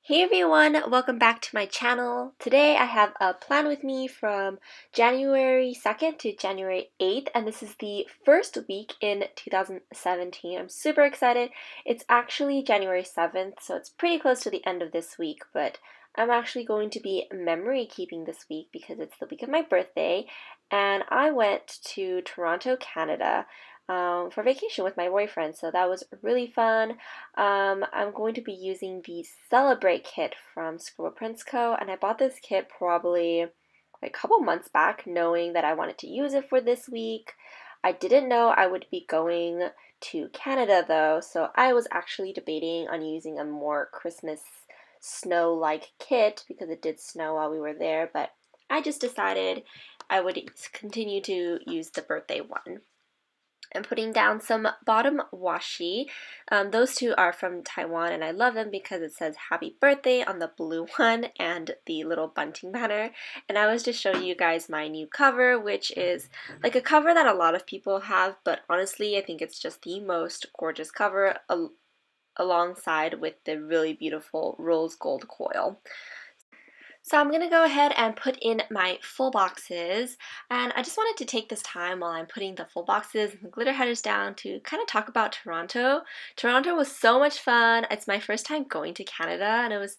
Hey everyone, welcome back to my channel. Today I have a plan with me from January 2nd to January 8th, and this is the first week in 2017. I'm super excited. It's actually January 7th, so it's pretty close to the end of this week, but I'm actually going to be memory keeping this week because it's the week of my birthday, and I went to Toronto, Canada. For vacation with my boyfriend, so that was really fun. I'm going to be using the Celebrate kit from Scribble Prints Co. And I bought this kit probably a couple months back, knowing that I wanted to use it for this week. I didn't know I would be going to Canada though, so I was actually debating on using a more Christmas snow-like kit because it did snow while we were there, but I just decided I would continue to use the birthday one. I'm putting down some bottom washi. Those two are from Taiwan and I love them because it says happy birthday on the blue one and the little bunting banner. And I was just showing you guys my new cover, which is like a cover that a lot of people have, but honestly I think it's just the most gorgeous cover alongside with the really beautiful rose gold coil. So I'm going to go ahead and put in my full boxes, and I just wanted to take this time while I'm putting the full boxes and the glitter headers down to kind of talk about Toronto. Toronto was so much fun. It's my first time going to Canada, and it was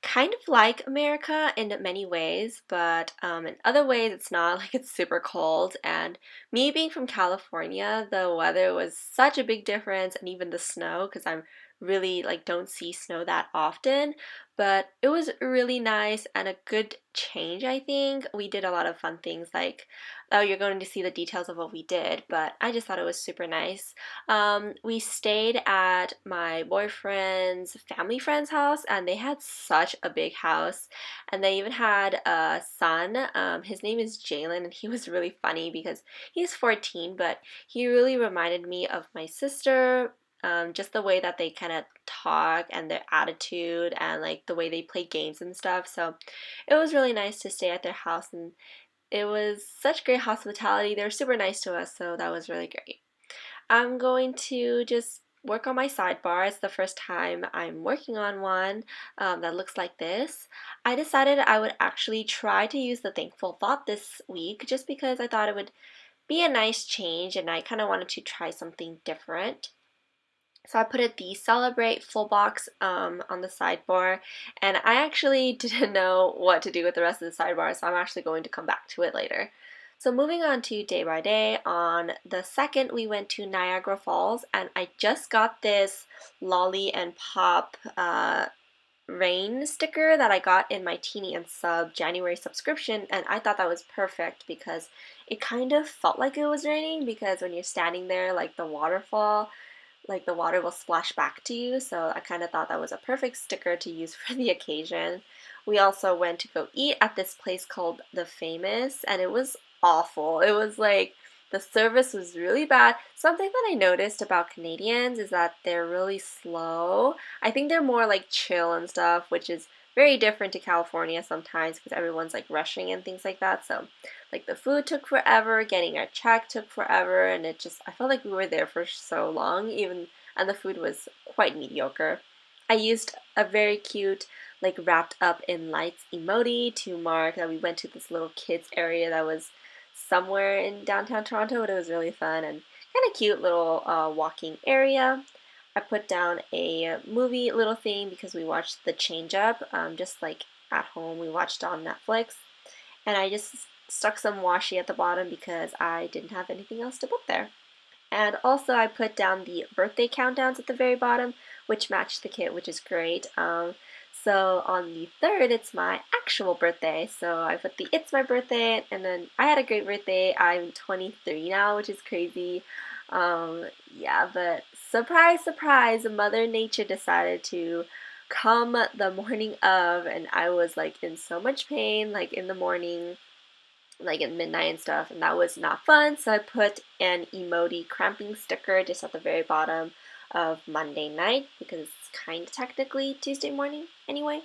kind of like America in many ways, but in other ways it's not. Like, it's super cold, and me being from California, the weather was such a big difference, and even the snow, because I'm really like don't see snow that often, but it was really nice and a good change. I think we did a lot of fun things, like, oh, you're going to see the details of what we did, but I just thought it was super nice. We stayed at my boyfriend's family friend's house, and they had such a big house, and they even had a son. His name is Jalen, and he was really funny because he's 14, but he really reminded me of my sister. Just the way that they kind of talk and their attitude and like the way they play games and stuff. So it was really nice to stay at their house, and it was such great hospitality. They were super nice to us, so that was really great. I'm going to just work on my sidebar. It's the first time I'm working on one that looks like this. I decided I would actually try to use the Thankful Thought this week just because I thought it would be a nice change and I kind of wanted to try something different. So I put it the Celebrate full box on the sidebar, and I actually didn't know what to do with the rest of the sidebar, so I'm actually going to come back to it later. So moving on to day by day, on the 2nd we went to Niagara Falls, and I just got this Lolly and Pop rain sticker that I got in my Teeny and Sub January subscription, and I thought that was perfect because it kind of felt like it was raining, because when you're standing there, like the waterfall, like the water will splash back to you, so I kind of thought that was a perfect sticker to use for the occasion. We also went to go eat at this place called The Famous, and it was awful. It was like the service was really bad. Something that I noticed about Canadians is that they're really slow. I think they're more like chill and stuff, which is very different to California sometimes because everyone's like rushing and things like that. So like the food took forever, getting our check took forever, and it just, I felt like we were there for so long, even, and the food was quite mediocre. I used a very cute, like wrapped up in lights emoji to mark that we went to this little kids area that was somewhere in downtown Toronto, but it was really fun and kind of cute little walking area. I put down a movie little thing because we watched The Change Up, just like at home. We watched on Netflix, and I just stuck some washi at the bottom because I didn't have anything else to put there. And also I put down the birthday countdowns at the very bottom, which matched the kit, which is great. So on the 3rd, it's my actual birthday. So I put the It's My Birthday, and then I had a great birthday. I'm 23 now, which is crazy. Yeah, but surprise, surprise, Mother Nature decided to come the morning of, and I was like in so much pain, like in the morning, like at midnight and stuff, and that was not fun. So I put an emoji cramping sticker just at the very bottom of Monday night because it's kind of technically Tuesday morning anyway.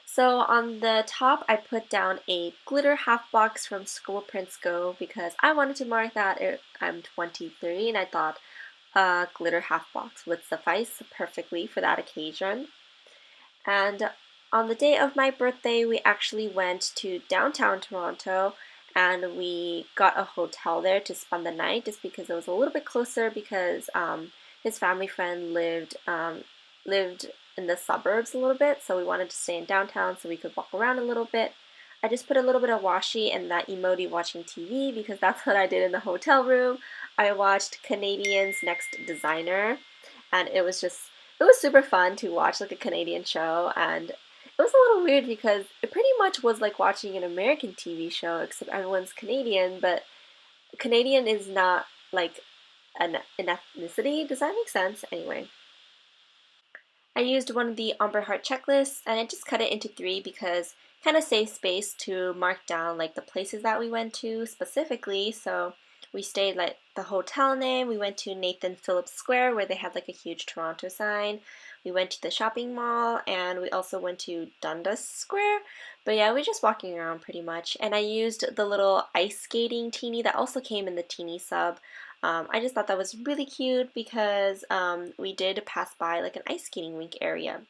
So on the top, I put down a glitter half box from School Prints Go because I wanted to mark that I'm 23, and I thought a glitter half box would suffice perfectly for that occasion. And on the day of my birthday, we actually went to downtown Toronto and we got a hotel there to spend the night just because it was a little bit closer because his family friend lived in the suburbs a little bit, so we wanted to stay in downtown so we could walk around a little bit. I just put a little bit of washi in that emoji watching TV because that's what I did in the hotel room. I watched Canadian's Next Designer, and it was super fun to watch like a Canadian show, and it was a little weird because it pretty much was like watching an American TV show except everyone's Canadian, but Canadian is not like an ethnicity. Does that make sense? Anyway. I used one of the Ombre Heart checklists and I just cut it into three because kind of save space to mark down like the places that we went to specifically. So we stayed like the hotel name, we went to Nathan Phillips Square where they had like a huge Toronto sign. We went to the shopping mall and we also went to Dundas Square. But yeah, we were just walking around pretty much. And I used the little ice skating teeny that also came in the teeny sub. I just thought that was really cute because we did pass by like an ice skating rink area.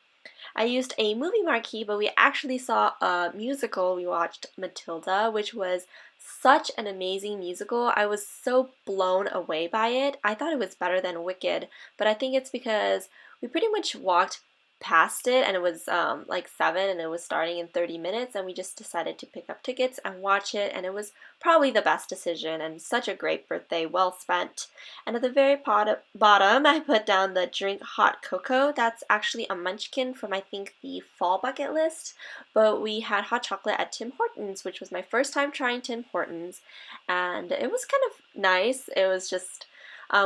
I used a movie marquee, but we actually saw a musical. We watched Matilda, which was such an amazing musical. I was so blown away by it. I thought it was better than Wicked, but I think it's because we pretty much walked past it and it was like 7 and it was starting in 30 minutes and we just decided to pick up tickets and watch it and it was probably the best decision and such a great birthday, well spent. And at the very bottom, I put down the drink hot cocoa. That's actually a munchkin from I think the fall bucket list, but we had hot chocolate at Tim Hortons, which was my first time trying Tim Hortons, and it was kind of nice. It was just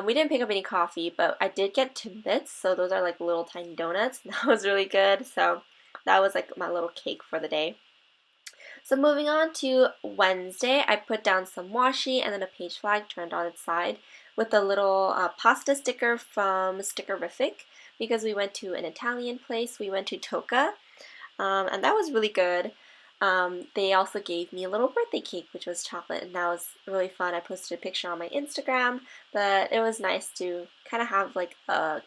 we didn't pick up any coffee, but I did get Timbits, so those are like little tiny donuts. That was really good. So that was like my little cake for the day. So moving on to Wednesday, I put down some washi and then a page flag turned on its side with a little pasta sticker from Stickerific because we went to an Italian place. We went to Toca, and that was really good. They also gave me a little birthday cake, which was chocolate, and that was really fun. I posted a picture on my Instagram, but it was nice to kind of have like a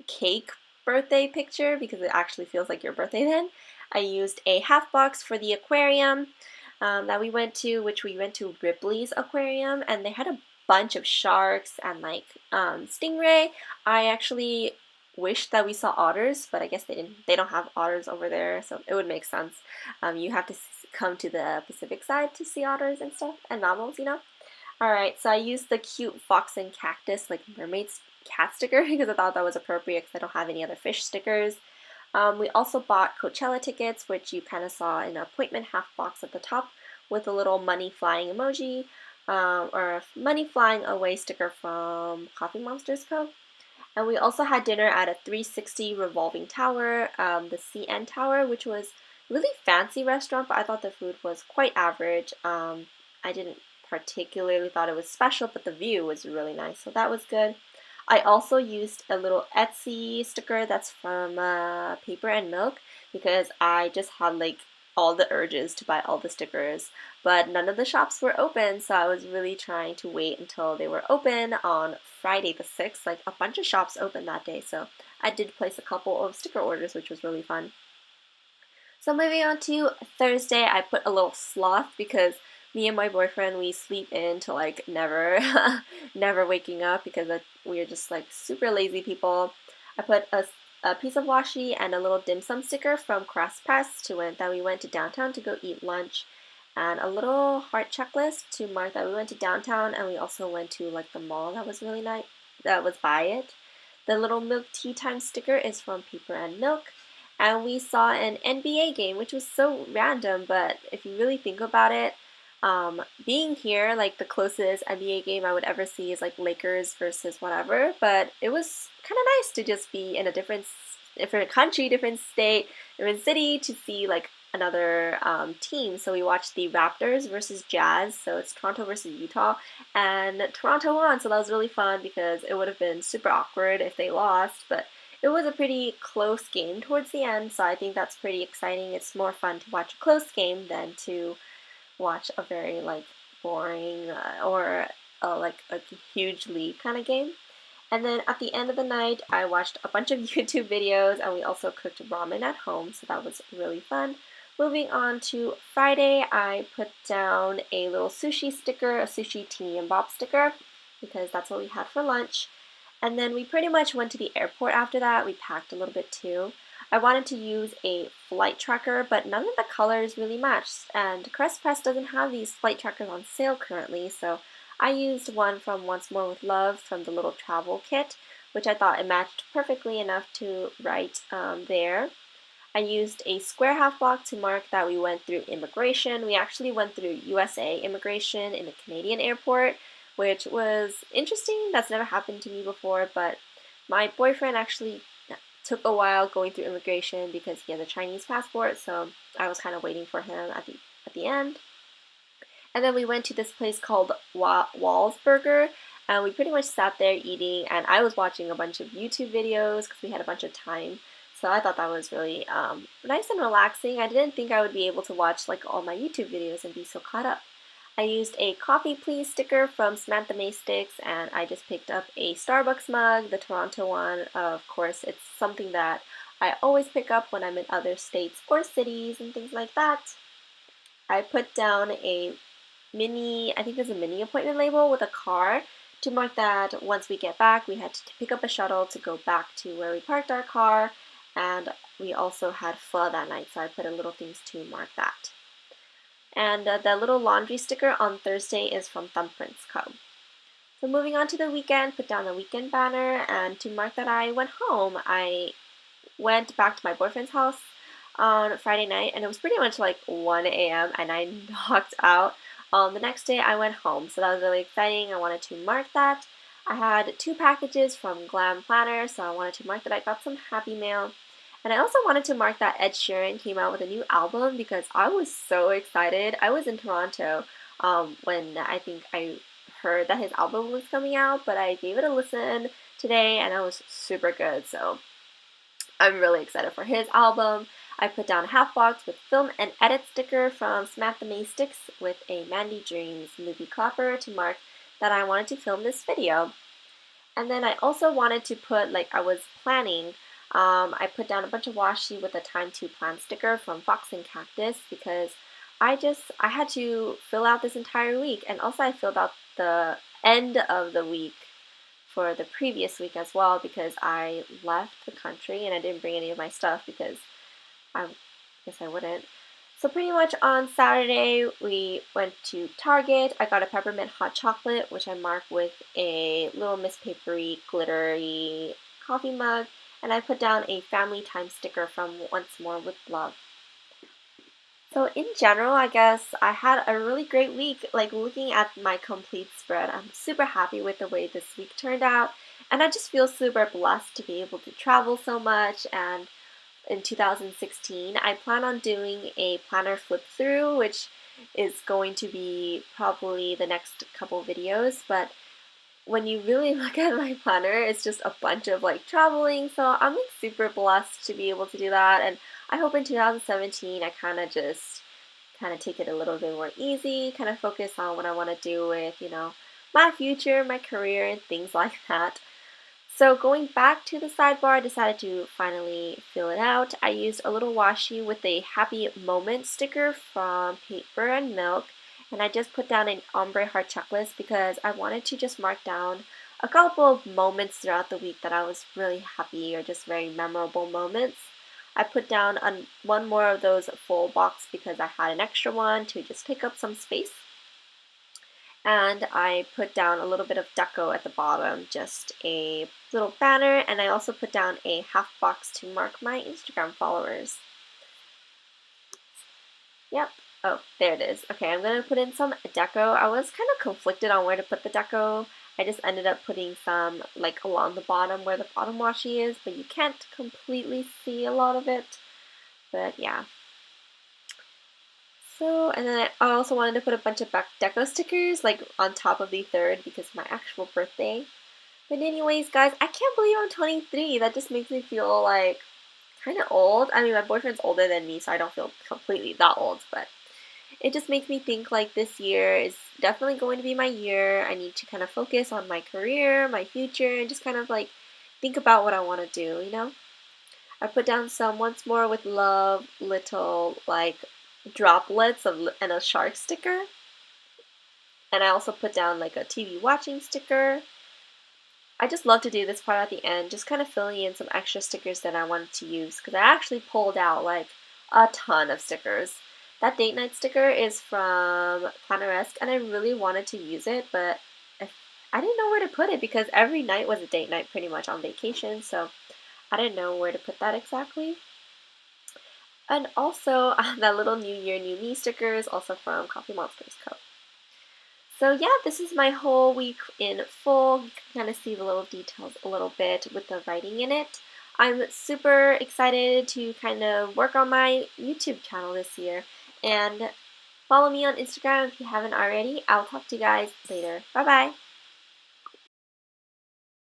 cake birthday picture because it actually feels like your birthday then. I used a half box for the aquarium that we went to, which we went to Ripley's Aquarium, and they had a bunch of sharks and like stingray. I actually wished that we saw otters, but I guess they didn't. They don't have otters over there, so it would make sense. You have to come to the Pacific side to see otters and stuff and mammals, you know. All right, so I used the cute fox and cactus like mermaid's cat sticker because I thought that was appropriate because I don't have any other fish stickers. We also bought Coachella tickets, which you kind of saw in an appointment half box at the top with a little money flying emoji or a money flying away sticker from Coffee Monsters Co. And we also had dinner at a 360 revolving tower, the CN Tower, which was a really fancy restaurant, but I thought the food was quite average. I didn't particularly thought it was special, but the view was really nice, so that was good. I also used a little Etsy sticker that's from Paper and Milk because I just had like all the urges to buy all the stickers, but none of the shops were open, so I was really trying to wait until they were open on Friday the 6th. Like a bunch of shops opened that day, so I did place a couple of sticker orders, which was really fun. So moving on to Thursday, I put a little sloth because me and my boyfriend, we sleep in to like never, never waking up because we are just like super lazy people. I put a piece of washi and a little dim sum sticker from Crust Press that we went to downtown to go eat lunch, and a little heart checklist to mark that we went to downtown and we also went to like the mall that was really nice, that was by it. The little milk tea time sticker is from Paper and Milk. And we saw an NBA game, which was so random, but if you really think about it, being here, like the closest NBA game I would ever see is like Lakers versus whatever, but it was kind of nice to just be in a different country, different state, different city to see like another team. So we watched the Raptors versus Jazz, so it's Toronto versus Utah, and Toronto won, so that was really fun because it would have been super awkward if they lost, but it was a pretty close game towards the end, so I think that's pretty exciting. It's more fun to watch a close game than to watch a very like boring or like a huge lead kind of game. And then at the end of the night, I watched a bunch of YouTube videos and we also cooked ramen at home, so that was really fun. Moving on to Friday, I put down a little sushi sticker, a sushi teeny and bob sticker, because that's what we had for lunch. And then we pretty much went to the airport after that. We packed a little bit too. I wanted to use a flight tracker, but none of the colors really matched. And Crest Press doesn't have these flight trackers on sale currently, so I used one from Once More with Love from the little travel kit, which I thought it matched perfectly enough to write there. I used a square half block to mark that we went through immigration. We actually went through USA immigration in the Canadian airport, which was interesting. That's never happened to me before, but my boyfriend actually took a while going through immigration because he has a Chinese passport, so I was kind of waiting for him at the end. And then we went to this place called Wall's Burger, and we pretty much sat there eating, and I was watching a bunch of YouTube videos because we had a bunch of time. So I thought that was really nice and relaxing. I didn't think I would be able to watch like all my YouTube videos and be so caught up. I used a coffee please sticker from Samantha May Sticks, and I just picked up a Starbucks mug, the Toronto one. Of course, it's something that I always pick up when I'm in other states or cities and things like that. I put down a mini, I think there's a mini appointment label with a car to mark that once we get back, we had to pick up a shuttle to go back to where we parked our car, and we also had pho that night, so I put a little things to mark that. And the little laundry sticker on Thursday is from Thumbprints Co. So moving on to the weekend, put down a weekend banner, and to mark that I went home, I went back to my boyfriend's house on Friday night, and it was pretty much like 1 a.m. and I knocked out. The next day I went home, so that was really exciting. I wanted to mark that. I had 2 packages from Glam Planner, so I wanted to mark that I got some Happy Mail. And I also wanted to mark that Ed Sheeran came out with a new album because I was so excited. I was in Toronto when I think I heard that his album was coming out, but I gave it a listen today and it was super good, so I'm really excited for his album. I put down a half box with film and edit sticker from Samantha May Sticks with a Mandy Dreams movie clapper to mark that I wanted to film this video. And then I also wanted to put, like I was planning, I put down a bunch of washi with a time to plan sticker from Fox and Cactus because I had to fill out this entire week, and also I filled out the end of the week for the previous week as well because I left the country and I didn't bring any of my stuff because I guess I wouldn't. So pretty much on Saturday we went to Target. I got a peppermint hot chocolate, which I marked with a little Miss Papery glittery coffee mug, and I put down a family time sticker from Once More with Love. So in general, I guess I had a really great week. Like looking at my complete spread, I'm super happy with the way this week turned out, and I just feel super blessed to be able to travel so much. And in 2016, I plan on doing a planner flip through, which is going to be probably the next couple videos, but when you really look at my planner, it's just a bunch of like traveling, so I'm like super blessed to be able to do that, and I hope in 2017 I kind of take it a little bit more easy, kind of focus on what I want to do with, my future, my career, and things like that. So going back to the sidebar, I decided to finally fill it out. I used a little washi with a happy moment sticker from Paper and Milk, and I just put down an ombre heart checklist because I wanted to just mark down a couple of moments throughout the week that I was really happy or just very memorable moments. I put down one more of those full box because I had an extra one to just take up some space. And I put down a little bit of deco at the bottom, just a little banner, and I also put down a half box to mark my Instagram followers. Yep. Oh, there it is. Okay, I'm going to put in some deco. I was kind of conflicted on where to put the deco. I just ended up putting some like along the bottom where the bottom washi is, but you can't completely see a lot of it. But yeah. So, and then I also wanted to put a bunch of back deco stickers like on top of the 3rd because of my actual birthday. But anyways, guys, I can't believe I'm 23. That just makes me feel like kind of old. I mean, my boyfriend's older than me, so I don't feel completely that old, but it just makes me think like this year is definitely going to be my year. I need to kind of focus on my career, my future, and just kind of like think about what I want to do, you know? I put down some once more with love little like droplets of and a shark sticker. And I also put down like a TV watching sticker. I just love to do this part at the end, just kind of filling in some extra stickers that I wanted to use because I actually pulled out like a ton of stickers. That date night sticker is from Planneresque and I really wanted to use it, but I didn't know where to put it because every night was a date night pretty much on vacation, so I didn't know where to put that exactly. And also, that little New Year, New Me sticker is also from Coffee Monsters Co. So yeah, this is my whole week in full. You can kind of see the little details a little bit with the writing in it. I'm super excited to kind of work on my YouTube channel this year. And follow me on Instagram if you haven't already. I'll talk to you guys later. Bye bye!